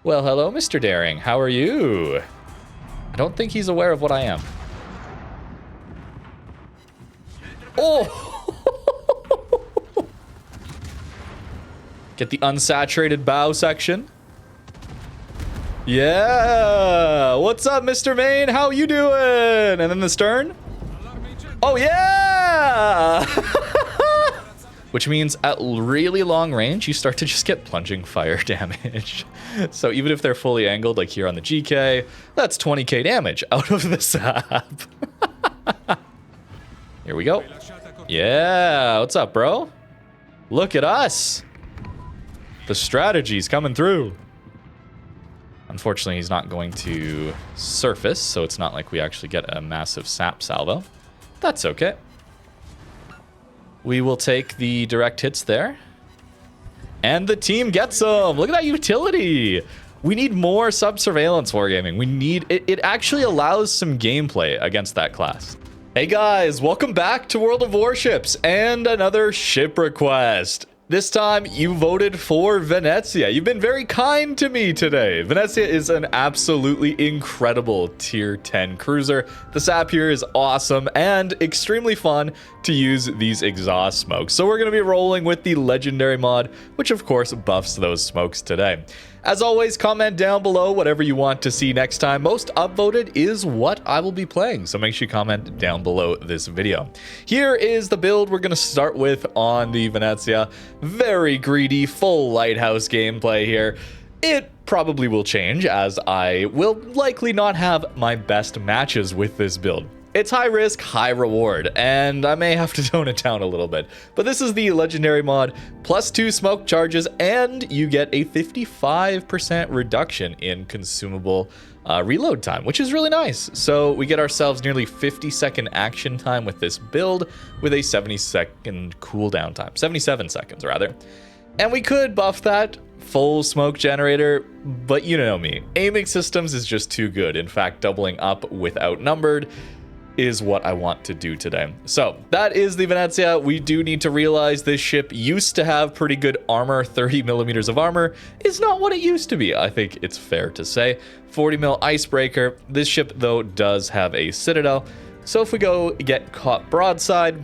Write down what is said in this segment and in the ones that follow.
Well, hello, Mr. Daring. How are you? I don't think he's aware of what I am. Oh! Get the unsaturated bow section. Yeah! What's up, Mr. Main? How you doing? And then the stern. Oh, yeah! Which means at really long range, you start to just get plunging fire damage. So even if they're fully angled, like here on the GK, that's 20k damage out of the sap. Here we go. Yeah, what's up, bro? Look at us. The strategy's coming through. Unfortunately, he's not going to surface, so it's not like we actually get a massive sap salvo. That's okay. We will take the direct hits there. And the team gets them. Look at that utility. We need more sub-surveillance wargaming. We need... It actually allows some gameplay against that class. Hey guys, welcome back to World of Warships and another ship request. This time, you voted for Venezia. You've been very kind to me today. Venezia is an absolutely incredible tier 10 cruiser. The sap here is awesome and extremely fun to use these exhaust smokes. So we're going to be rolling with the legendary mod, which of course buffs those smokes today. As always, comment down below whatever you want to see next time. Most upvoted is what I will be playing, so make sure you comment down below this video. Here is the build we're going to start with on the Venezia. Very greedy, full lighthouse gameplay here. It probably will change, as I will likely not have my best matches with this build. It's high risk, high reward, and I may have to tone it down a little bit. But this is the legendary mod, +2 smoke charges, and you get a 55% reduction in consumable reload time, which is really nice. So we get ourselves nearly 50-second action time with this build, with a 70-second cooldown time. 77 seconds, rather. And we could buff that full smoke generator, but you know me. Aiming systems is just too good. In fact, doubling up with outnumbered is what I want to do today. So that is the Venezia. We do need to realize this ship used to have pretty good armor. 30 millimeters of armor is not what it used to be. I think it's fair to say. 40 mil icebreaker. This ship though does have a citadel. So if we go get caught broadside,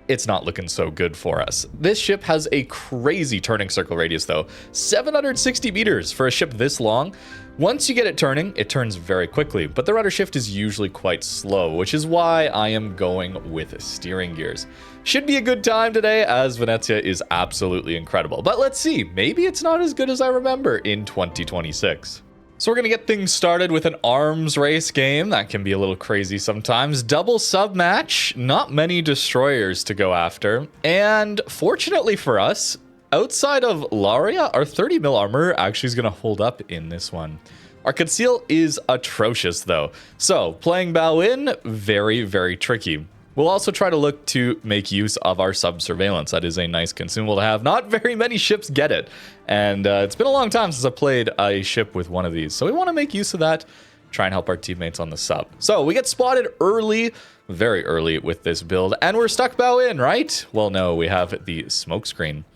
it's not looking so good for us. This ship has a crazy turning circle radius though. 760 meters for a ship this long. Once you get it turning, it turns very quickly, but the rudder shift is usually quite slow, which is why I am going with steering gears. Should be a good time today, as Venezia is absolutely incredible. But let's see, maybe it's not as good as I remember in 2026. So we're going to get things started with an arms race game. That can be a little crazy sometimes. Double sub match, not many destroyers to go after. And fortunately for us, outside of Laria, our 30 mil armor actually is going to hold up in this one. Our conceal is atrocious though. So playing bow in, very, very tricky. We'll also try to look to make use of our sub-surveillance. That is a nice consumable to have. Not very many ships get it. And it's been a long time since I played a ship with one of these. So we want to make use of that, try and help our teammates on the sub. So we get spotted early, very early with this build. And we're stuck bow in, right? Well, no, we have the smoke screen.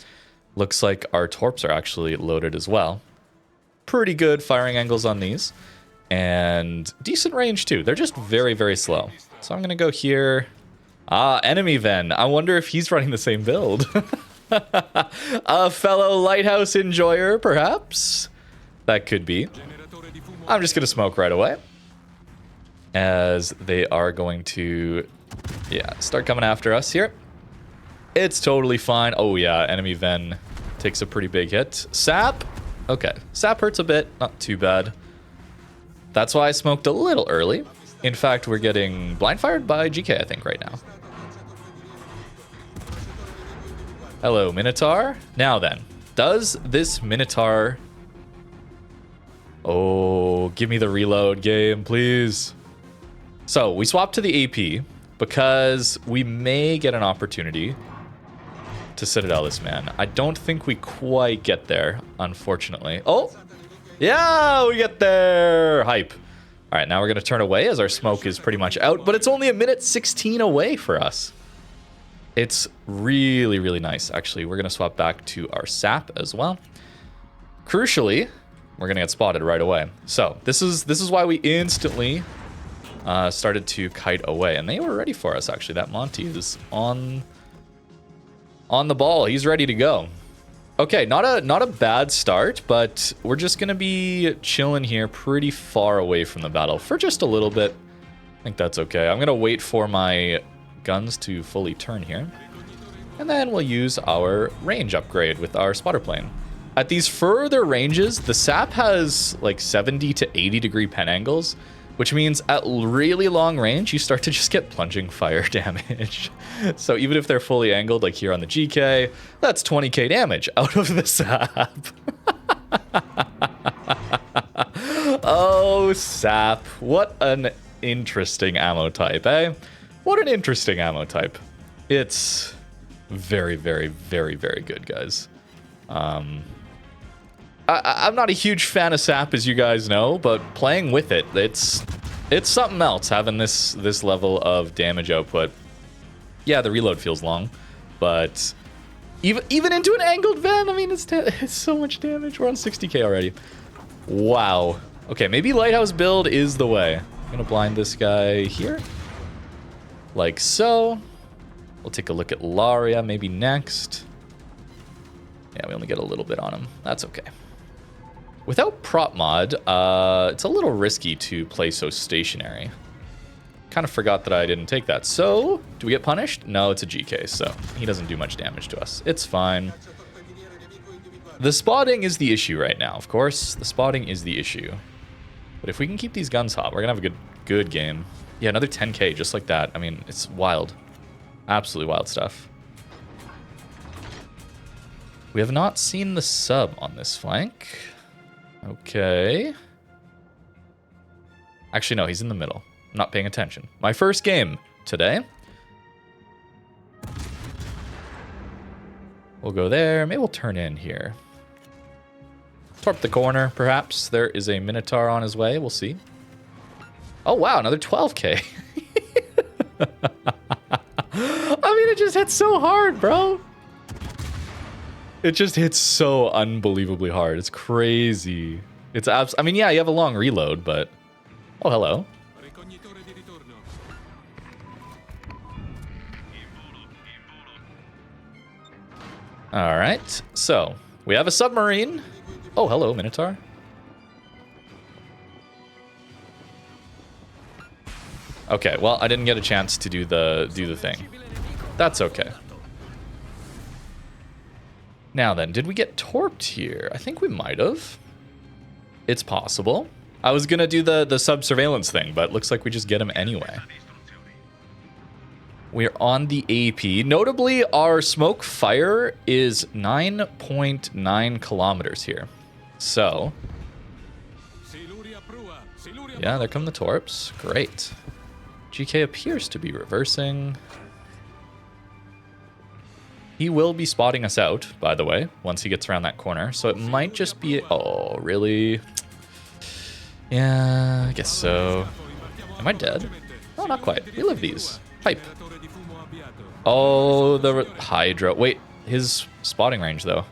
Looks like our torps are actually loaded as well. Pretty good firing angles on these. And decent range too. They're just very, very slow. So I'm going to go here. Ah, enemy Ven. I wonder if he's running the same build. A fellow lighthouse enjoyer, perhaps? That could be. I'm just going to smoke right away. As they are going to, yeah, start coming after us here. It's totally fine. Oh yeah, enemy Ven takes a pretty big hit. Sap. Okay, sap hurts a bit. Not too bad. That's why I smoked a little early. In fact, we're getting blind fired by GK, I think, right now. Hello, Minotaur. Now then, does this Minotaur... Oh, give me the reload game, please. So, we swap to the AP because we may get an opportunity to Citadel this man. I don't think we quite get there, unfortunately. Oh, yeah, we get there. Hype. All right, now we're going to turn away as our smoke is pretty much out, but it's only a minute 16 away for us. It's really, really nice, actually. We're going to swap back to our sap as well. Crucially, we're gonna get spotted right away. So this is why we instantly started to kite away, and they were ready for us. Actually, that Monty is on the ball. He's ready to go. Okay, not a bad start, but we're just gonna be chilling here pretty far away from the battle for just a little bit. I think that's okay. I'm gonna wait for my guns to fully turn here, and then we'll use our range upgrade with our spotter plane. At these further ranges, the sap has like 70 to 80 degree pen angles, which means at really long range, you start to just get plunging fire damage. So even if they're fully angled, like here on the GK, that's 20k damage out of the sap. Oh, sap. What an interesting ammo type, eh? What an interesting ammo type. It's very, very, very, very good, guys. I'm not a huge fan of sap, as you guys know, but playing with it, it's something else having this level of damage output. Yeah, the reload feels long, but even into an angled Ven, I mean, it's so much damage. We're on 60k already. Wow. Okay, maybe lighthouse build is the way. I'm gonna blind this guy here, like so. We'll take a look at Laria maybe next. Yeah, we only get a little bit on him. That's okay. Without prop mod, it's a little risky to play so stationary. Kind of forgot that I didn't take that. So, do we get punished? No, it's a GK, so he doesn't do much damage to us. It's fine. The spotting is the issue right now, of course. The spotting is the issue. But if we can keep these guns hot, we're going to have a good game. Yeah, another 10k just like that. I mean, it's wild. Absolutely wild stuff. We have not seen the sub on this flank. Okay. Actually, no, he's in the middle. I'm not paying attention. My first game today. We'll go there. Maybe we'll turn in here. Torp the corner, perhaps. There is a Minotaur on his way. We'll see. Oh, wow, another 12k. I mean, it just hits so hard, bro. It just hits so unbelievably hard. It's crazy. It's I mean, yeah, you have a long reload, but... Oh, hello. All right, so we have a submarine. Oh, hello, Minotaur. Okay, well, I didn't get a chance to do the thing. That's okay. Now then, did we get torped here? I think we might have. It's possible. I was gonna do the sub-surveillance thing, but looks like we just get him anyway. We're on the AP. Notably, our smoke fire is 9.9 kilometers here. So, yeah, there come the torps. Great. GK appears to be reversing. He will be spotting us out, by the way, once he gets around that corner. So it might just be... Oh, really? Yeah, I guess so. Am I dead? Oh, not quite. We live these. Pipe. Oh, the Hydra. Wait, his spotting range, though.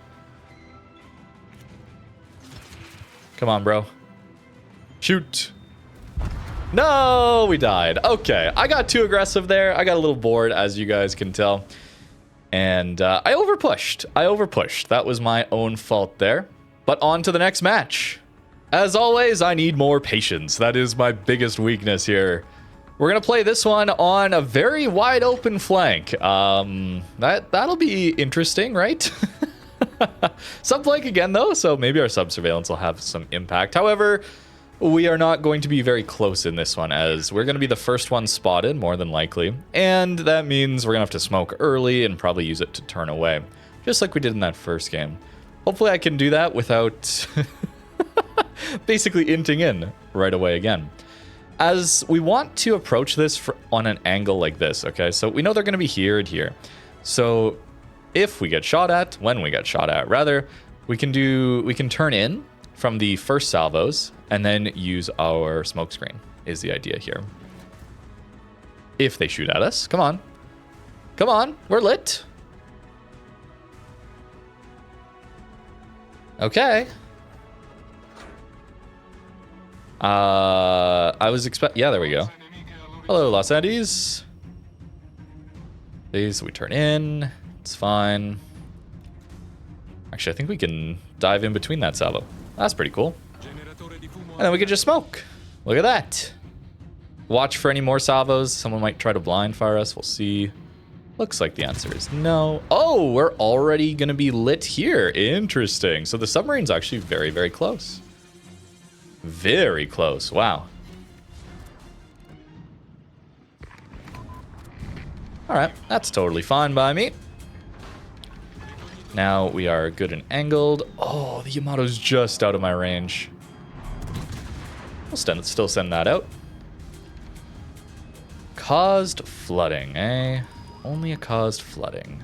Come on, bro. Shoot. No, we died. Okay, I got too aggressive there. I got a little bored, as you guys can tell. And I overpushed. That was my own fault there. But on to the next match. As always, I need more patience. That is my biggest weakness here. We're going to play this one on a very wide open flank. That'll be interesting, right? Sub flank again, though, so maybe our sub surveillance will have some impact. However, we are not going to be very close in this one, as we're going to be the first one spotted, more than likely. And that means we're going to have to smoke early and probably use it to turn away, just like we did in that first game. Hopefully I can do that without basically inting in right away again. As we want to approach this on an angle like this, okay? So we know they're going to be here and here. So if we get shot at, when we get shot at, rather, we can turn in from the first salvos and then use our smoke screen is the idea here. If they shoot at us, come on. Come on, we're lit. Okay. I was yeah, there we go. Hello, Los Andes. Please, we turn in. It's fine. Actually, I think we can dive in between that salvo. That's pretty cool. And then we can just smoke. Look at that. Watch for any more salvos. Someone might try to blind fire us. We'll see. Looks like the answer is no. Oh, we're already going to be lit here. Interesting. So the submarine's actually very, very close. Very close. Wow. All right. That's totally fine by me. Now we are good and angled. Oh, the Yamato's just out of my range. We'll still send that out. Caused flooding, eh? Only a caused flooding.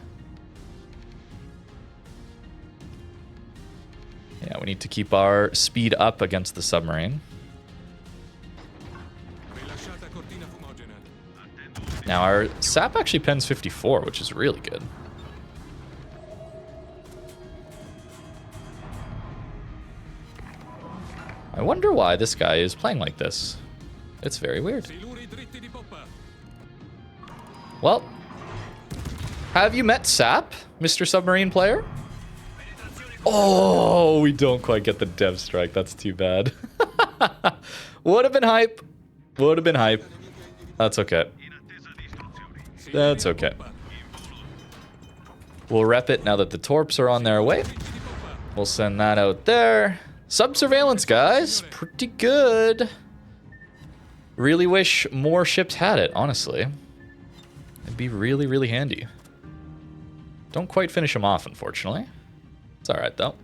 Yeah, we need to keep our speed up against the submarine. Now our sap actually pens 54, which is really good. I wonder why this guy is playing like this. It's very weird. Well, have you met Sap, Mr. Submarine Player? Oh, we don't quite get the dev strike. That's too bad. Would have been hype. Would have been hype. That's okay. That's okay. We'll rep it now that the torps are on their way. We'll send that out there. Sub-surveillance, guys. Pretty good. Really wish more ships had it, honestly. It'd be really, really handy. Don't quite finish them off, unfortunately. It's alright, though.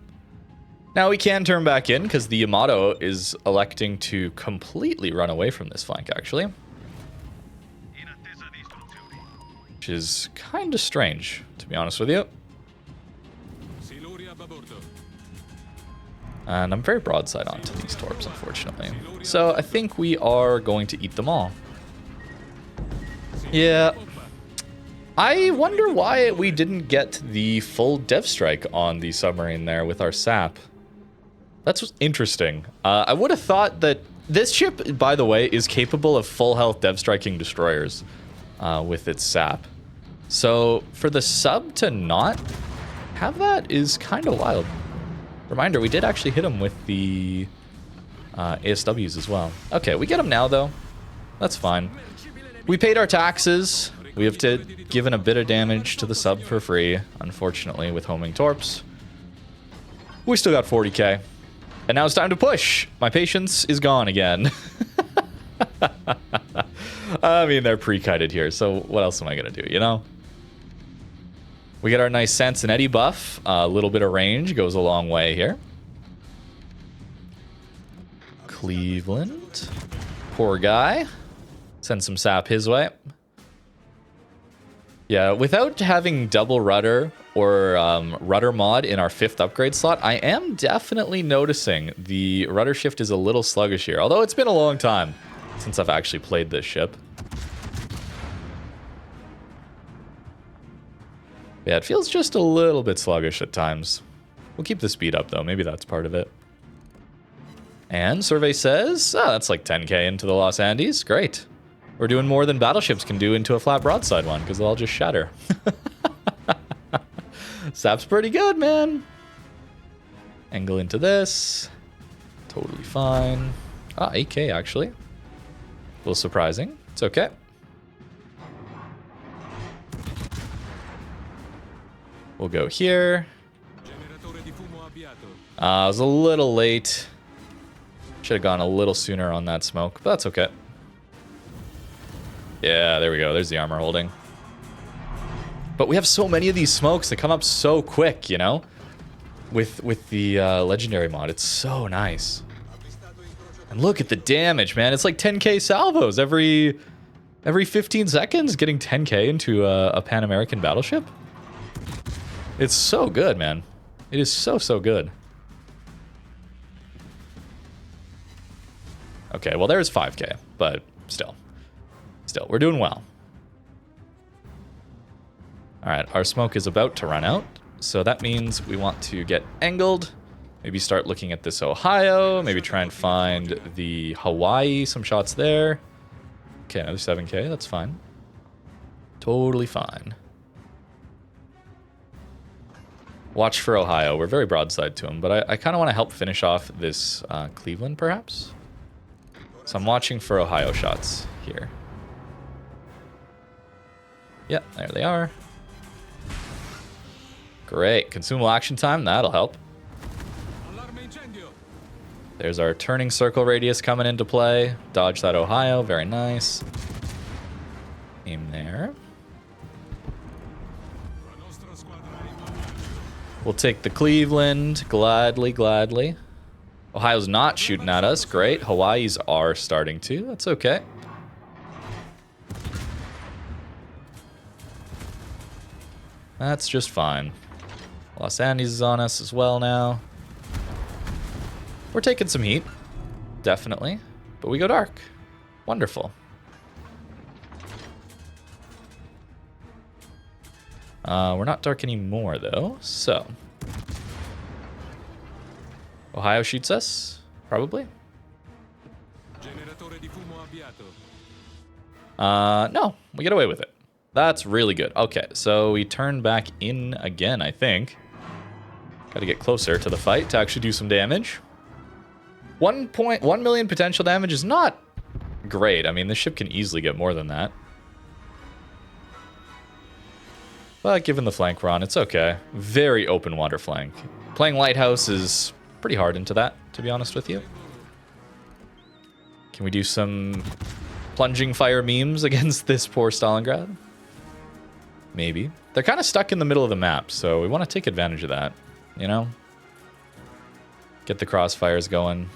Now we can turn back in, because the Yamato is electing to completely run away from this flank, actually. Which is kind of strange, to be honest with you. And I'm very broadside onto these torps, unfortunately. So I think we are going to eat them all. Yeah. I wonder why we didn't get the full dev strike on the submarine there with our sap. That's interesting. I would have thought that this ship, by the way, is capable of full health dev striking destroyers with its sap. So for the sub to not have that is kind of wild. Reminder, we did actually hit him with the ASWs as well. Okay, we get him now, though. That's fine. We paid our taxes. We have given a bit of damage to the sub for free, unfortunately, with homing torps. We still got 40k. And now it's time to push. My patience is gone again. I mean, they're pre-kited here, so what else am I going to do, you know? We get our nice Sansonetti buff. A little bit of range goes a long way here. Cleveland. Poor guy. Send some sap his way. Yeah, without having double rudder or rudder mod in our 5th upgrade slot, I am definitely noticing the rudder shift is a little sluggish here. Although it's been a long time since I've actually played this ship. Yeah, it feels just a little bit sluggish at times. We'll keep the speed up, though. Maybe that's part of it. And survey says, oh, that's like 10k into the Los Andes. Great. We're doing more than battleships can do into a flat broadside one, because they'll all just shatter. Sap's pretty good, man. Angle into this. Totally fine. Ah, 8k, actually. A little surprising. It's okay. We'll go here. I was a little late. Should have gone a little sooner on that smoke, but that's okay. Yeah, there we go. There's the armor holding. But we have so many of these smokes that come up so quick, you know? With the legendary mod. It's so nice. And look at the damage, man. It's like 10k salvos every 15 seconds, getting 10k into a Pan American battleship. It's so good, man. It is so, so good. Okay, well, there's 5k, but still. Still, we're doing well. All right, our smoke is about to run out, so that means we want to get angled Maybe start looking at this Ohio. Maybe try and find the Hawaii. Some shots there. Okay, another 7K. That's fine. Totally fine. Watch for Ohio. We're very broadside to him, but I kind of want to help finish off this Cleveland, perhaps. So I'm watching for Ohio shots here. Yep, there they are. Great. Consumable action time. That'll help. There's our turning circle radius coming into play. Dodge that Ohio. Very nice. Aim there. We'll take the Cleveland. Gladly, gladly. Ohio's not shooting at us. Great. Hawaii's are starting to. That's okay. That's just fine. Los Andes is on us as well now. We're taking some heat. Definitely. But we go dark. Wonderful. We're not dark anymore, though. So. Ohio shoots us. Probably. No. We get away with it. That's really good. Okay, so we turn back in again, I think. Got to get closer to the fight to actually do some damage. 1.1 million potential damage is not great. I mean, this ship can easily get more than that. But given the flank we're on, it's okay. Very open water flank. Playing Lighthouse is pretty hard into that, to be honest with you. Can we do some plunging fire memes against this poor Stalingrad? Maybe. They're kind of stuck in the middle of the map, so we want to take advantage of that, you know? Get the crossfires going.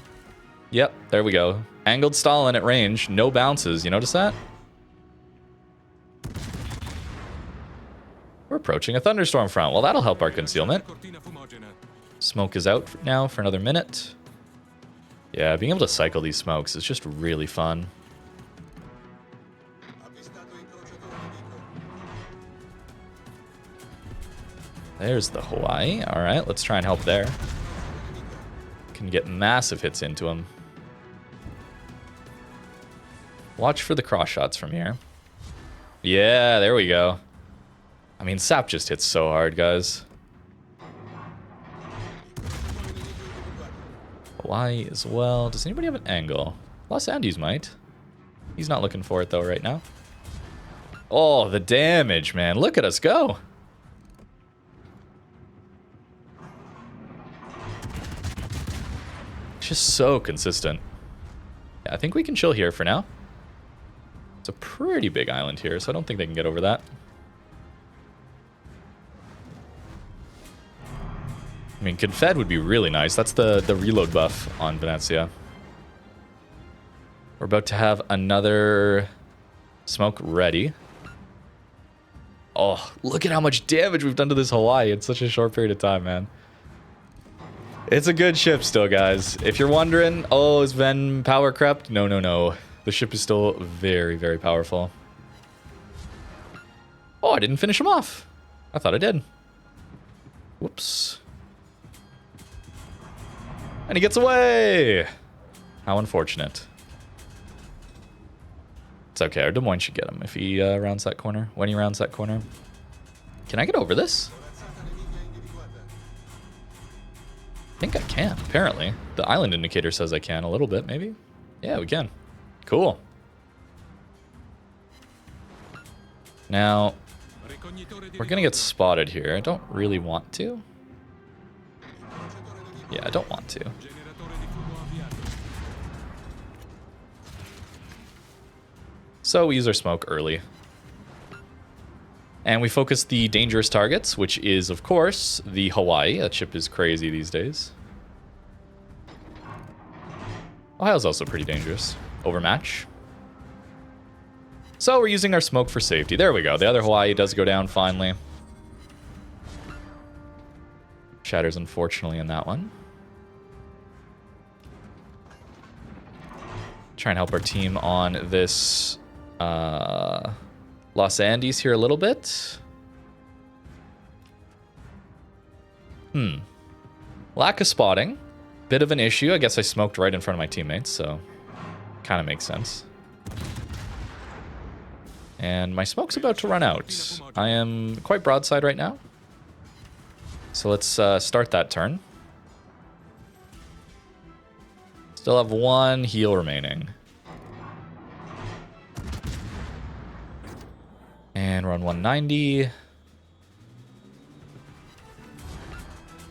Yep, there we go. Angled Stalin at range, no bounces. You notice that? We're approaching a thunderstorm front. Well, that'll help our concealment. Smoke is out now for another minute. Yeah, being able to cycle these smokes is just really fun. There's the Hawaii. All right, let's try and help there. Can get massive hits into him. Watch for the cross shots from here. Yeah, there we go. I mean, SAP just hits so hard, guys. Hawaii as well. Does anybody have an angle? Los Andes might. He's not looking for it, though, right now. Oh, the damage, man. Look at us go. Just so consistent. Yeah, I think we can chill here for now. It's a pretty big island here, so I don't think they can get over that. I mean, Confed would be really nice. That's the reload buff on Venezia. We're about to have another smoke ready. Oh, look at how much damage we've done to this Hawaii in such a short period of time, man. It's a good ship still, guys. If you're wondering, oh, is Ven power crept? No, no, no. The ship is still very, very powerful. Oh, I didn't finish him off. I thought I did. Whoops. And he gets away. How unfortunate. It's okay. Our Des Moines should get him if he rounds that corner. When he rounds that corner. Can I get over this? I think I can, apparently. The island indicator says I can a little bit, maybe. Yeah, we can. Cool. Now, we're going to get spotted here. I don't really want to. Yeah, I don't want to. So we use our smoke early. And we focus the dangerous targets, which is, of course, the Hawaii. That ship is crazy these days. Ohio's also pretty dangerous. Overmatch. So we're using our smoke for safety. There we go. The other Hawaii does go down finally. Shatters, unfortunately, in that one. Try and help our team on this Los Andes here a little bit. Lack of spotting. Bit of an issue. I guess I smoked right in front of my teammates, so kind of makes sense. And my smoke's about to run out. I am quite broadside right now. So let's start that turn. Still have one heal remaining. And we're on 190.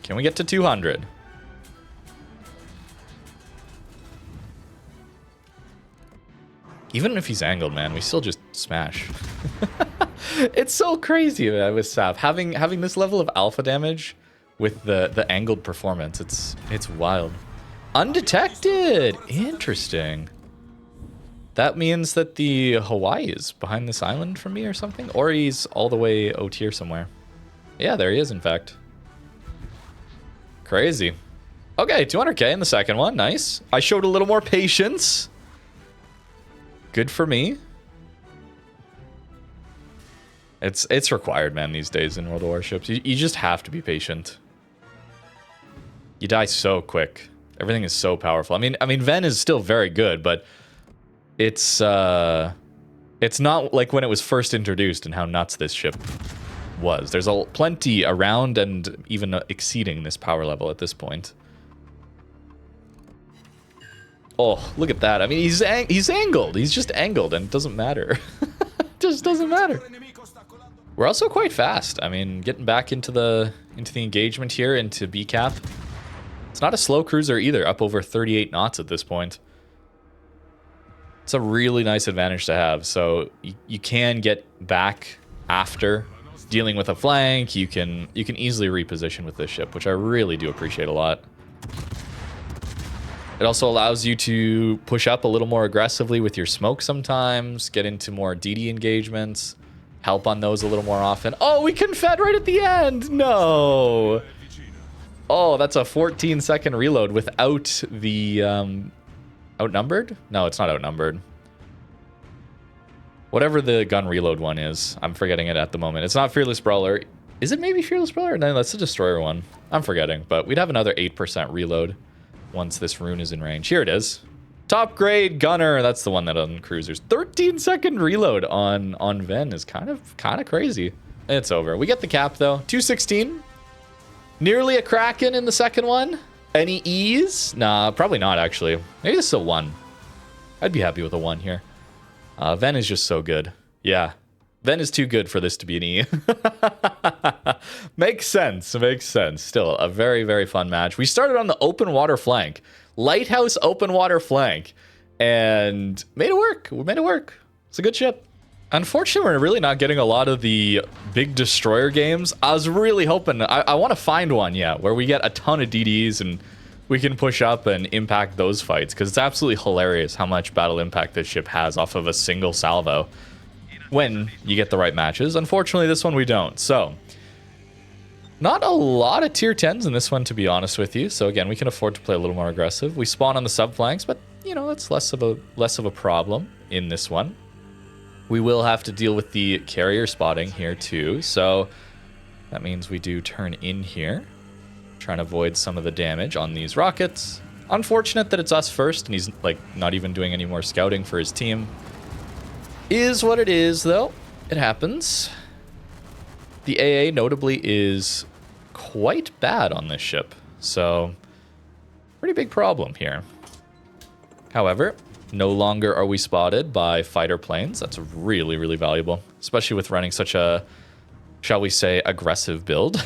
Can we get to 200? Even if he's angled, man, we still just smash. It's so crazy, man, with Sap. Having this level of alpha damage with the angled performance, it's wild. Undetected! Interesting. That means that the Hawaii is behind this island from me or something? Or he's all the way O tier somewhere. Yeah, there he is, in fact. Crazy. Okay, 200k in the second one. Nice. I showed a little more patience. Good for me. It's required, man, these days in World of Warships. You just have to be patient. You die so quick. Everything is so powerful. I mean, Ven is still very good, but it's not like when it was first introduced and how nuts this ship was. There's plenty around and even exceeding this power level at this point. Oh, look at that. I mean, he's angled. He's just angled, and it doesn't matter. It just doesn't matter. We're also quite fast. I mean, getting back into the engagement here, into B cap. It's not a slow cruiser either, up over 38 knots at this point. It's a really nice advantage to have. So you can get back after dealing with a flank. You can easily reposition with this ship, which I really do appreciate a lot. It also allows you to push up a little more aggressively with your smoke sometimes, get into more DD engagements, help on those a little more often. Oh, we Confederate at the end! No! Oh, that's a 14-second reload without the... outnumbered? No, it's not outnumbered. Whatever the gun reload one is. I'm forgetting it at the moment. It's not Fearless Brawler. Is it maybe Fearless Brawler? No, that's the Destroyer one. I'm forgetting, but we'd have another 8% reload once this rune is in range. Here it is. Top grade gunner. That's the one that on cruisers. 13-second reload on Ven is kind of crazy. It's over. We get the cap though. 216. Nearly a Kraken in the second one. Any ease? Nah, probably not actually. Maybe this is a 1. I'd be happy with a 1 here. Ven is just so good. Yeah. Ven is too good for this to be an E. Makes sense. Makes sense. Still a very, very fun match. We started on the open water flank. Lighthouse open water flank. And made it work. We made it work. It's a good ship. Unfortunately, we're really not getting a lot of the big destroyer games. I was really hoping... I want to find one, yeah, where we get a ton of DDs and we can push up and impact those fights. Because it's absolutely hilarious how much battle impact this ship has off of a single salvo. When you get the right matches. Unfortunately, this one we don't. So, not a lot of tier 10s in this one, to be honest with you. So again, we can afford to play a little more aggressive. We spawn on the sub flanks, but you know, that's less of a problem in this one. We will have to deal with the carrier spotting here too. So that means we do turn in here, trying to avoid some of the damage on these rockets. Unfortunate that it's us first, and he's like not even doing any more scouting for his team. Is what it is, though. It happens. The AA notably is quite bad on this ship, so pretty big problem here. However, no longer are we spotted by fighter planes. That's really, really valuable, especially with running such a, shall we say, aggressive build.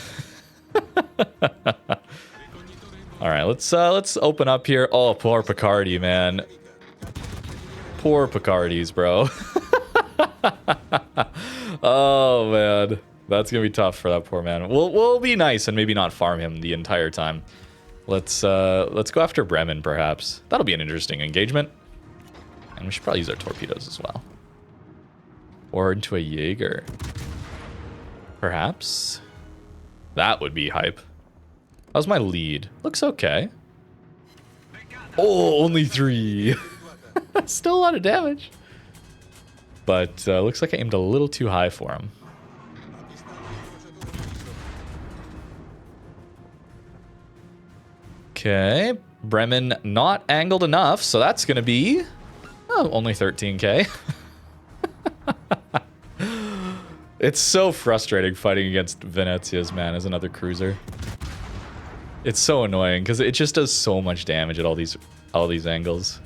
All right, let's open up here. Oh, poor Picardy, man. Poor Picardys, bro. Oh man, that's gonna be tough for that poor man. We'll be nice and maybe not farm him the entire time. Let's go after Bremen perhaps. That'll be an interesting engagement. And we should probably use our torpedoes as well. Or into a Jaeger. Perhaps. That would be hype. How's my lead? Looks okay. Oh, only 3. Still a lot of damage. But looks like I aimed a little too high for him. Okay. Bremen not angled enough, so that's going to be only 13k. It's so frustrating fighting against Venezia's, man, as another cruiser. It's so annoying because it just does so much damage at all these angles.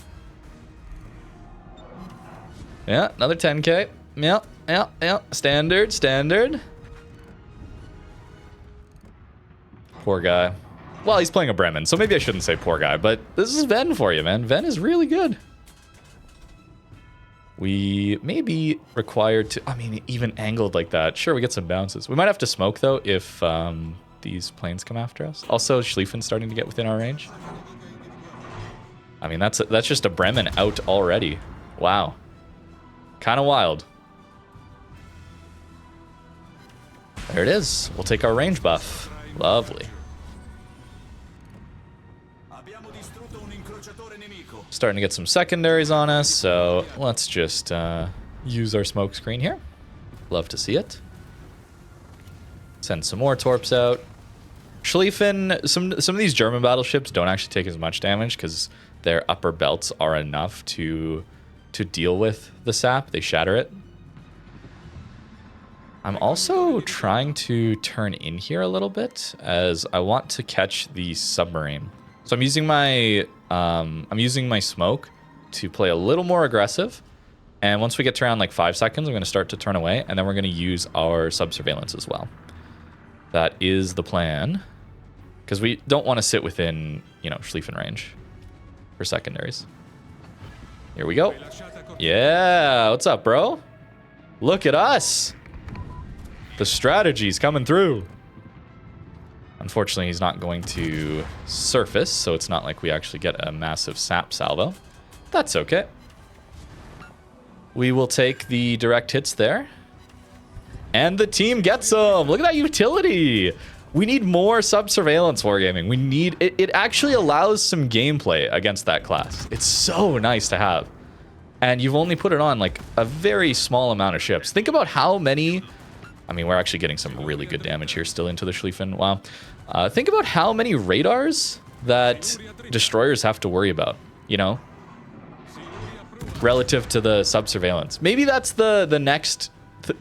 Yeah, another 10k. Yeah. Standard. Poor guy. Well, he's playing a Bremen, so maybe I shouldn't say poor guy, but this is Ven for you, man. Ven is really good. We may be required to... I mean, even angled like that. Sure, we get some bounces. We might have to smoke, though, if these planes come after us. Also, Schlieffen's starting to get within our range. I mean, that's just a Bremen out already. Wow. Kind of wild. There it is. We'll take our range buff. Lovely. Starting to get some secondaries on us, so let's just use our smoke screen here. Love to see it. Send some more torps out. Schlieffen, some of these German battleships don't actually take as much damage because their upper belts are enough to deal with the sap. They shatter it. I'm also trying to turn in here a little bit as I want to catch the submarine. So I'm using my smoke to play a little more aggressive. And once we get to around like 5 seconds, I'm going to start to turn away, and then we're going to use our sub-surveillance as well. That is the plan. Because we don't want to sit within, Schlieffen range for secondaries. Here we go. Yeah, what's up, bro? Look at us. The strategy's coming through. Unfortunately, he's not going to surface, so it's not like we actually get a massive sap salvo. That's okay. We will take the direct hits there. And the team gets them. Look at that utility. We need more sub-surveillance wargaming. We need... It actually allows some gameplay against that class. It's so nice to have. And you've only put it on, like, a very small amount of ships. Think about how many... I mean, we're actually getting some really good damage here still into the Schlieffen. Wow. Think about how many radars that destroyers have to worry about, relative to the sub-surveillance. Maybe that's the next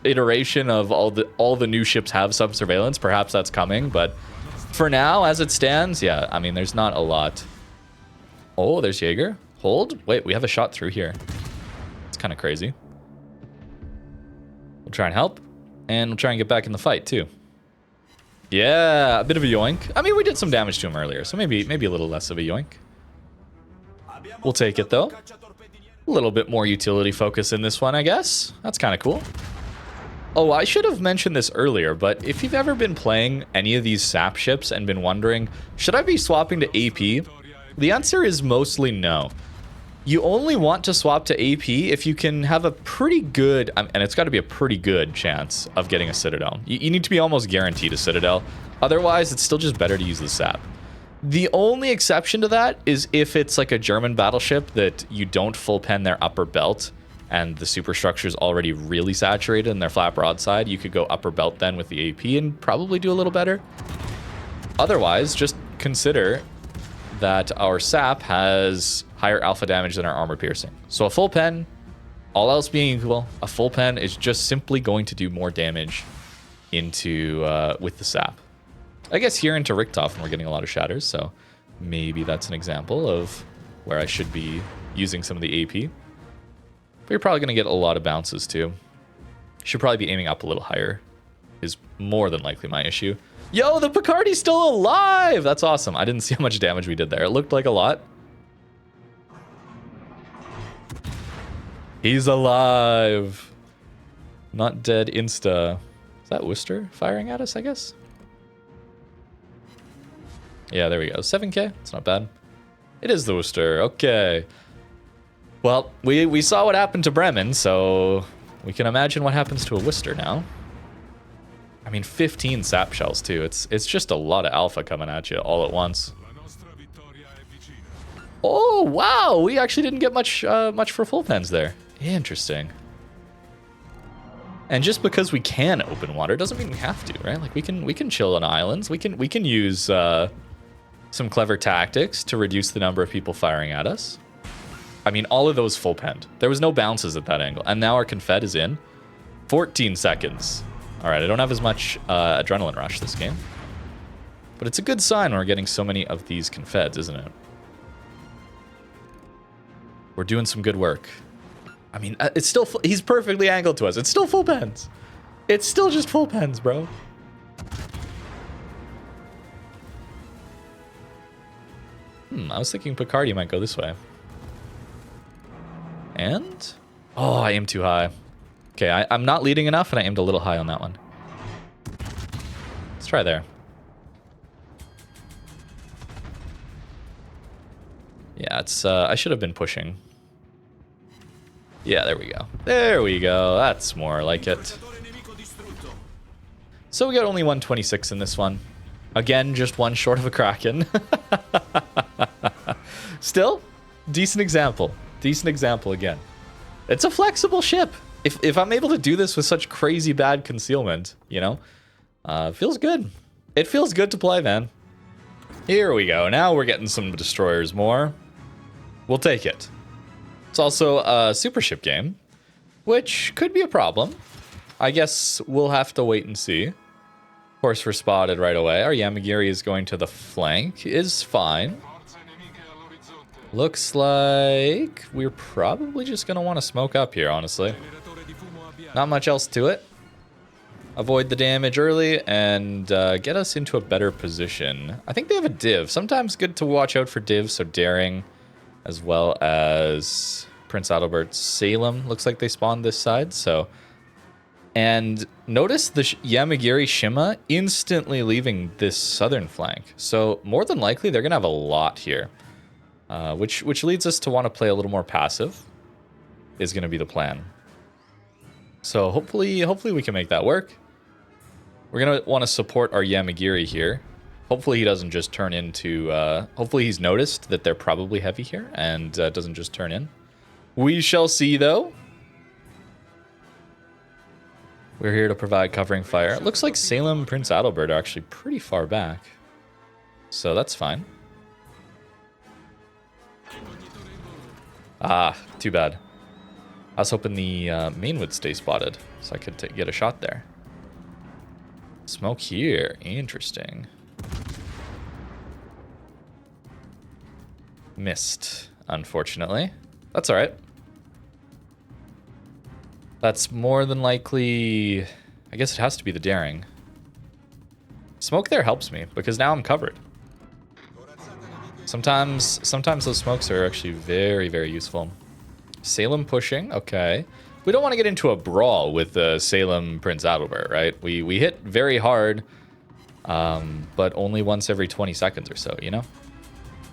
iteration of all the new ships have sub-surveillance. Perhaps that's coming, but for now, as it stands, yeah, I mean, there's not a lot. Oh, there's Jaeger. Hold. Wait, we have a shot through here. It's kind of crazy. We'll try and help. And we'll try and get back in the fight, too. Yeah, a bit of a yoink. I mean, we did some damage to him earlier, so maybe a little less of a yoink. We'll take it, though. A little bit more utility focus in this one, I guess. That's kind of cool. Oh, I should have mentioned this earlier, but if you've ever been playing any of these SAP ships and been wondering, should I be swapping to AP? The answer is mostly no. You only want to swap to AP if you can have a pretty good, and it's got to be a pretty good chance of getting a Citadel. You need to be almost guaranteed a Citadel. Otherwise, it's still just better to use the SAP. The only exception to that is if it's like a German battleship that you don't full pen their upper belt and the superstructure is already really saturated in their flat broadside. You could go upper belt then with the AP and probably do a little better. Otherwise, just consider that our SAP has higher alpha damage than our armor piercing. So a full pen, all else being equal, a full pen is just simply going to do more damage into with the SAP. I guess here into Richthofen we're getting a lot of shatters, so maybe that's an example of where I should be using some of the AP. But you're probably going to get a lot of bounces too. Should probably be aiming up a little higher is more than likely my issue. Yo, the Picardi's still alive! That's awesome. I didn't see how much damage we did there. It looked like a lot. He's alive. Not dead insta. Is that Worcester firing at us, I guess? Yeah, there we go. 7k. It's not bad. It is the Worcester. Okay. Well, we saw what happened to Bremen, so we can imagine what happens to a Worcester now. I mean, 15 sap shells, too. It's just a lot of alpha coming at you all at once. Oh, wow! We actually didn't get much for full pens there. Interesting. And just because we can open water doesn't mean we have to, right? Like we can chill on islands. We can use some clever tactics to reduce the number of people firing at us. I mean, all of those full penned. There was no bounces at that angle. And now our Confed is in. 14 seconds. All right, I don't have as much adrenaline rush this game. But it's a good sign when we're getting so many of these Confeds, isn't it? We're doing some good work. I mean, it's still... He's perfectly angled to us. It's still full pens. It's still just full pens, bro. I was thinking Picardy might go this way. And? Oh, I aimed too high. Okay, I'm not leading enough, and I aimed a little high on that one. Let's try there. Yeah, it's... I should have been pushing. Yeah, there we go. There we go. That's more like it. So we got only 126 in this one. Again, just one short of a Kraken. Still, decent example. Decent example again. It's a flexible ship. If I'm able to do this with such crazy bad concealment, you know, it feels good. It feels good to play, man. Here we go. Now we're getting some destroyers more. We'll take it. It's also a super ship game, which could be a problem. I guess we'll have to wait and see. Of course, we're spotted right away. Our Yamagiri is going to the flank. Is fine. Looks like we're probably just going to want to smoke up here, honestly. Not much else to it. Avoid the damage early and get us into a better position. I think they have a div. Sometimes good to watch out for divs, so Daring, as well as Prince Adalbert's Salem. Looks like they spawned this side, so... And notice the Yamagiri Shima instantly leaving this southern flank. So more than likely, they're going to have a lot here. Which leads us to want to play a little more passive, is going to be the plan. So hopefully we can make that work. We're going to want to support our Yamagiri here. Hopefully he doesn't just turn into... hopefully he's noticed that they're probably heavy here and doesn't just turn in. We shall see, though. We're here to provide covering fire. It looks like Salem and Prince Adalbert are actually pretty far back. So that's fine. Ah, too bad. I was hoping the main would stay spotted so I could get a shot there. Smoke here. Interesting. Missed, unfortunately. That's all right. That's more than likely... I guess it has to be the Daring. Smoke there helps me, because now I'm covered. Sometimes those smokes are actually very, very useful. Salem pushing, okay. We don't want to get into a brawl with Salem Prince Adalbert, right? We hit very hard, but only once every 20 seconds or so, you know?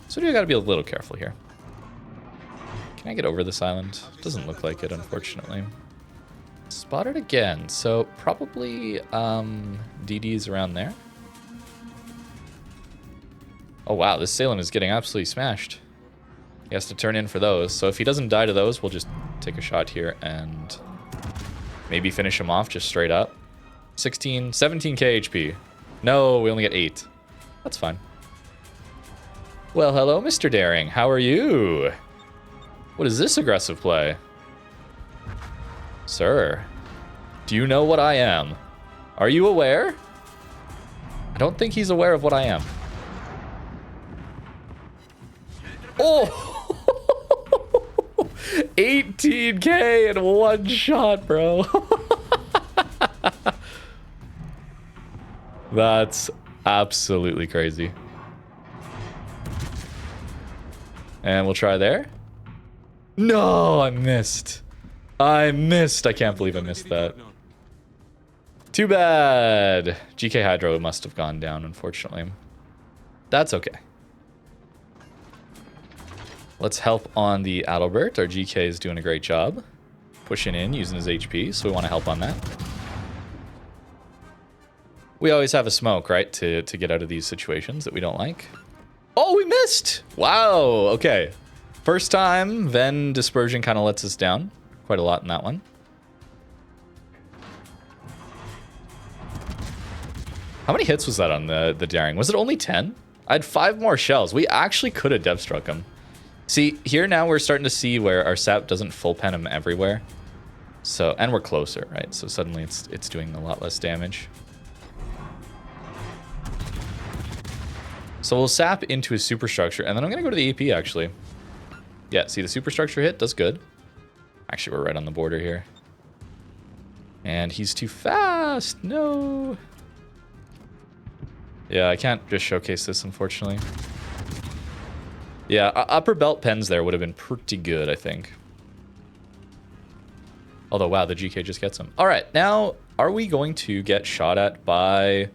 So we got to be a little careful here. Can I get over this island? Doesn't look like it, unfortunately. Spotted again, so probably DD's around there. Oh wow, this Salem is getting absolutely smashed. He has to turn in for those, so if he doesn't die to those, we'll just take a shot here and maybe finish him off just straight up. 17k HP. No, we only get 8. That's fine. Well, hello, Mr. Daring. How are you? What is this aggressive play? Sir, do you know what I am? Are you aware? I don't think he's aware of what I am. Oh! 18k in one shot, bro. That's absolutely crazy. And we'll try there. No, I missed. I can't believe I missed that. Too bad. GK Hydro must have gone down, unfortunately. That's okay. Let's help on the Adalbert. Our GK is doing a great job. Pushing in, using his HP, so we want to help on that. We always have a smoke, right, to get out of these situations that we don't like. Oh, we missed! Wow, okay. First time, Ven Dispersion kind of lets us down. Quite a lot in that one. How many hits was that on the Daring? Was it only 10? I had 5 more shells. We actually could have dev struck him. See, here now we're starting to see where our sap doesn't full pen him everywhere. So, and we're closer, right? So suddenly it's doing a lot less damage. So we'll sap into his superstructure, and then I'm going to go to the AP, actually. Yeah, see, the superstructure hit does good. Actually, we're right on the border here. And he's too fast. No. Yeah, I can't just showcase this, unfortunately. Yeah, upper belt pens there would have been pretty good, I think. Although, wow, the GK just gets him. All right, now, are we going to get shot at by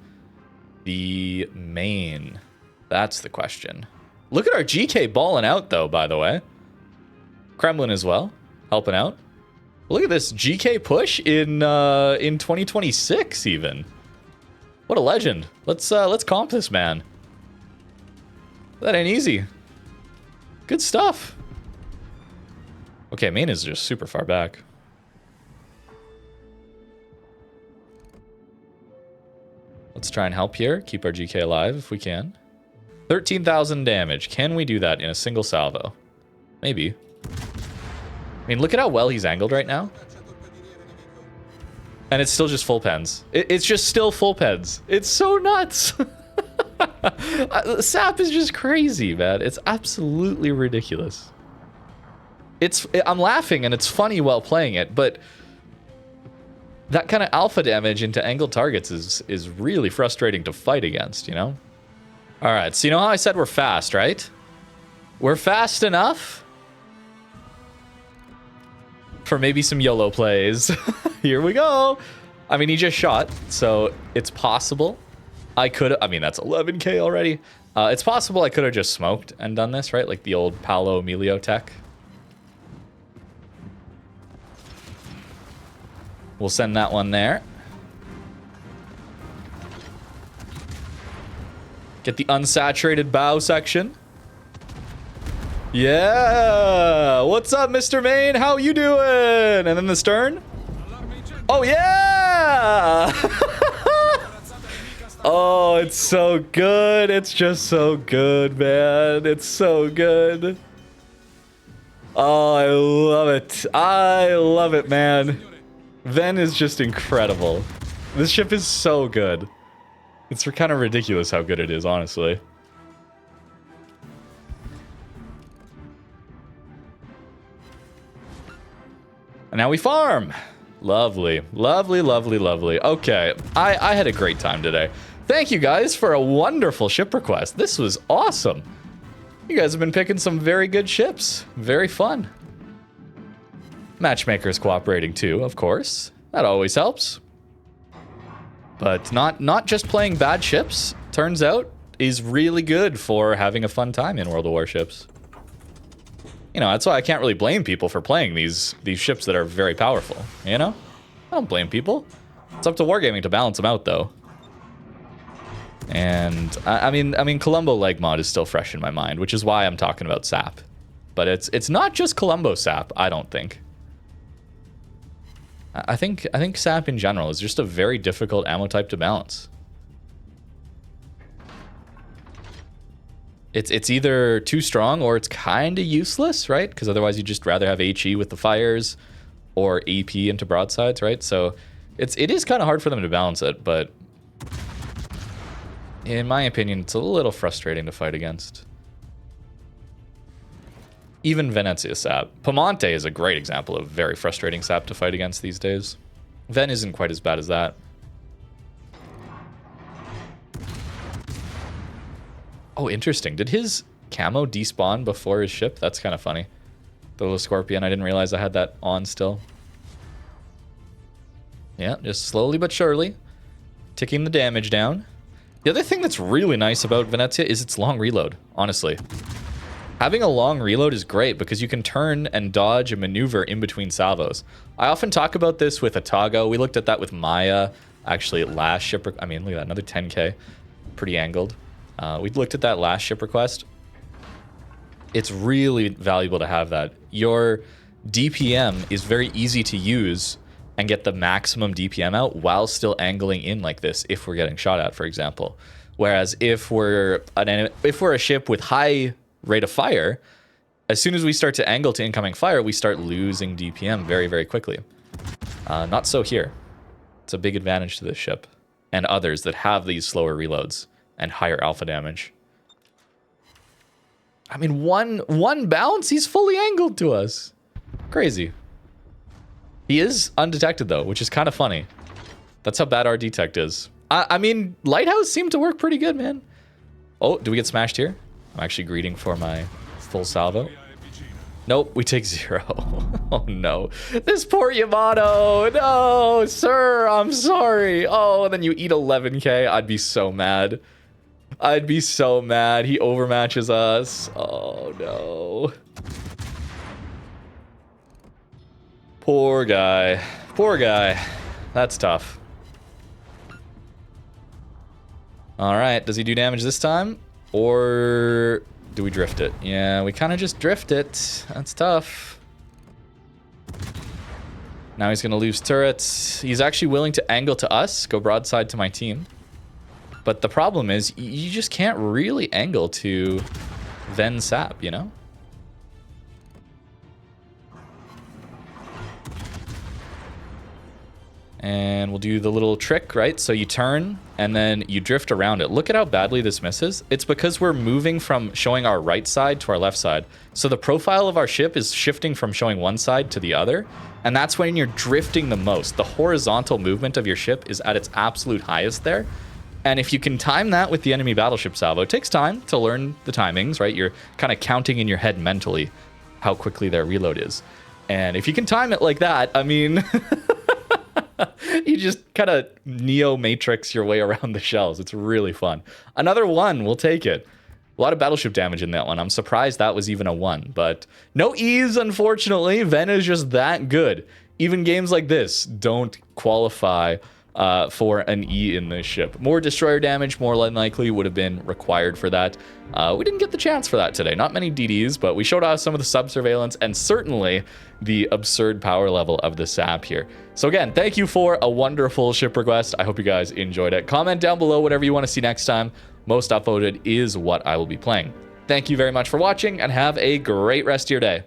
the main? That's the question. Look at our GK balling out, though, by the way. Kremlin as well, helping out. Look at this GK push in 2026, even. What a legend. Let's comp this man. That ain't easy. Good stuff. Okay, main is just super far back. Let's try and help here. Keep our GK alive if we can. 13,000 damage. Can we do that in a single salvo? Maybe. I mean, look at how well he's angled right now. And it's still just full pens. It's just still full pens. It's so nuts. Sap is just crazy, man. It's absolutely ridiculous. I'm laughing and it's funny while playing it, but that kind of alpha damage into angled targets is really frustrating to fight against, you know? All right, so you know how I said we're fast, right? We're fast enough for maybe some YOLO plays. Here we go. I mean, he just shot, so it's possible. I mean, that's 11k already. It's possible I could have just smoked and done this, right? Like the old Paolo Emilio tech. We'll send that one there. Get the unsaturated bow section. Yeah! What's up, Mr. Main? How you doing? And then the stern. Oh, yeah! Oh, it's so good. It's just so good, man. It's so good. Oh, I love it. I love it, man. Ven is just incredible. This ship is so good. It's kind of ridiculous how good it is, honestly. And now we farm. Lovely, lovely, lovely, lovely. Okay, I had a great time today. Thank you guys for a wonderful ship request. This was awesome. You guys have been picking some very good ships. Very fun. Matchmakers cooperating too, of course. That always helps. But not just playing bad ships, turns out, is really good for having a fun time in World of Warships. You know, that's why I can't really blame people for playing these ships that are very powerful, you know? I don't blame people. It's up to Wargaming to balance them out, though. And, I mean, Colombo leg mod is still fresh in my mind, which is why I'm talking about SAP. But it's not just Colombo SAP, I don't think. I think SAP in general is just a very difficult ammo type to balance. It's either too strong or it's kind of useless, right? Because otherwise you'd just rather have HE with the fires or AP into broadsides, right? So it is kind of hard for them to balance it, but in my opinion, it's a little frustrating to fight against. Even Venezia sap. Piemonte is a great example of very frustrating sap to fight against these days. Ven isn't quite as bad as that. Oh, interesting. Did his camo despawn before his ship? That's kind of funny. The little scorpion, I didn't realize I had that on still. Yeah, just slowly but surely ticking the damage down. The other thing that's really nice about Venezia is its long reload, honestly. Having a long reload is great because you can turn and dodge and maneuver in between salvos. I often talk about this with Atago. We looked at that with Maya, actually last ship. I mean, look at that, another 10k. Pretty angled. We looked at that last ship request. It's really valuable to have that. Your DPM is very easy to use and get the maximum DPM out while still angling in like this if we're getting shot at, for example. Whereas if we're a ship with high rate of fire, as soon as we start to angle to incoming fire, we start losing DPM very, very quickly. Not so here. It's a big advantage to this ship and others that have these slower reloads and higher alpha damage. I mean, one bounce, he's fully angled to us. Crazy. He is undetected, though, which is kind of funny. That's how bad our detect is. I mean, Lighthouse seemed to work pretty good, man. Oh, do we get smashed here? I'm actually greeting for my full salvo. Nope, we take 0. Oh, no. This poor Yamato. No, sir, I'm sorry. Oh, and then you eat 11k. I'd be so mad. I'd be so mad. He overmatches us. Oh, no. Poor guy. Poor guy. That's tough. All right, does he do damage this time? Or do we drift it? Yeah, we kind of just drift it. That's tough. Now he's going to lose turrets. He's actually willing to angle to us, go broadside to my team. But the problem is, you just can't really angle to Ven Sap, you know? And we'll do the little trick, right? So you turn, and then you drift around it. Look at how badly this misses. It's because we're moving from showing our right side to our left side. So the profile of our ship is shifting from showing one side to the other. And that's when you're drifting the most. The horizontal movement of your ship is at its absolute highest there. And if you can time that with the enemy battleship salvo, it takes time to learn the timings, right? You're kind of counting in your head mentally how quickly their reload is. And if you can time it like that, I mean... You just kind of Neo-Matrix your way around the shells. It's really fun. Another 1, we'll take it. A lot of battleship damage in that one. I'm surprised that was even a 1, but no E's, unfortunately. Ven is just that good. Even games like this don't qualify for an E in this ship. More destroyer damage, more than likely, would have been required for that. We didn't get the chance for that today. Not many DDs, but we showed off some of the sub-surveillance and certainly the absurd power level of the SAP here. So again, thank you for a wonderful ship request. I hope you guys enjoyed it. Comment down below whatever you want to see next time. Most upvoted is what I will be playing. Thank you very much for watching and have a great rest of your day.